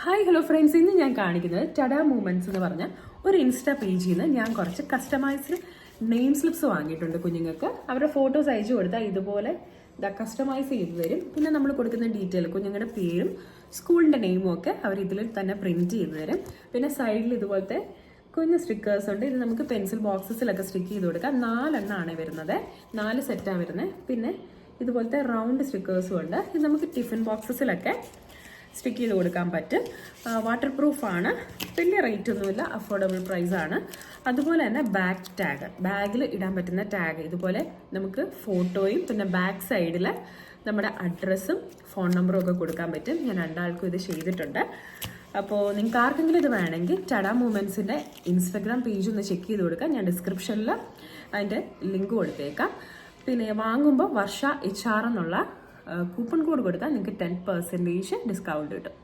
Hi hello friends, ഇന്ന് ഞാൻ കാണിക്കുന്നത് ടഡ മൂമെന്റ്സ് എന്ന് പറഞ്ഞ ഒരു ഇൻസ്റ്റാ പേജിൽ നിന്ന് ഞാൻ കുറച്ച് കസ്റ്റമൈസ്ഡ് നെയിം സ്ലിപ്സ് വാങ്ങിയിട്ടുണ്ട്. കുഞ്ഞുങ്ങൾക്ക് അവരുടെ ഫോട്ടോസ് അയച്ചു കൊടുത്താൽ ഇതുപോലെ കസ്റ്റമൈസ് ചെയ്ത് തരും. പിന്നെ നമ്മൾ കൊടുക്കുന്ന ഡീറ്റെയിൽ, കുഞ്ഞുങ്ങളുടെ പേരും സ്കൂളിൻ്റെ നെയിമും ഒക്കെ അവർ ഇതിൽ തന്നെ പ്രിന്റ് ചെയ്ത് തരും. പിന്നെ സൈഡിൽ ഇതുപോലത്തെ കുഞ്ഞ് സ്റ്റിക്കേഴ്സ് ഉണ്ട്. ഇത് നമുക്ക് പെൻസിൽ ബോക്സസിലൊക്കെ സ്റ്റിക്ക് ചെയ്ത് കൊടുക്കാം. 4 എണ്ണമാണ് വരുന്നത്, 4 സെറ്റാണ് വരുന്നത്. പിന്നെ ഇതുപോലത്തെ റൗണ്ട് സ്റ്റിക്കേഴ്സും ഉണ്ട്. ഇത് നമുക്ക് ടിഫിൻ ബോക്സസിലൊക്കെ സ്റ്റിക്ക് ചെയ്ത് കൊടുക്കാൻ പറ്റും. വാട്ടർ പ്രൂഫാണ്, വലിയ റേറ്റ് ഒന്നുമില്ല, അഫോർഡബിൾ പ്രൈസാണ്. അതുപോലെ തന്നെ ബാക്ക് ടാഗ്, ബാഗിൽ ഇടാൻ പറ്റുന്ന ടാഗ്, ഇതുപോലെ നമുക്ക് ഫോട്ടോയും പിന്നെ ബാക്ക് സൈഡിൽ നമ്മുടെ അഡ്രസ്സും ഫോൺ നമ്പറും ഒക്കെ കൊടുക്കാൻ പറ്റും. ഞാൻ രണ്ടാൾക്കും ഇത് ചെയ്തിട്ടുണ്ട്. അപ്പോൾ നിങ്ങൾക്ക് ആർക്കെങ്കിലും ഇത് വേണമെങ്കിൽ ടഡ മൂമെന്റ്സിൻ്റെ ഇൻസ്റ്റഗ്രാം പേജ് ഒന്ന് ചെക്ക് ചെയ്ത് കൊടുക്കാം. ഞാൻ ഡിസ്ക്രിപ്ഷനിൽ അതിൻ്റെ ലിങ്ക് കൊടുത്തേക്കാം. പിന്നെ വാങ്ങുമ്പോൾ വർഷ HR എന്നുള്ള കൂപ്പൺ കോഡ് കൊടുത്താൽ നിങ്ങൾക്ക് 10% ഡിസ്കൗണ്ട് കിട്ടും.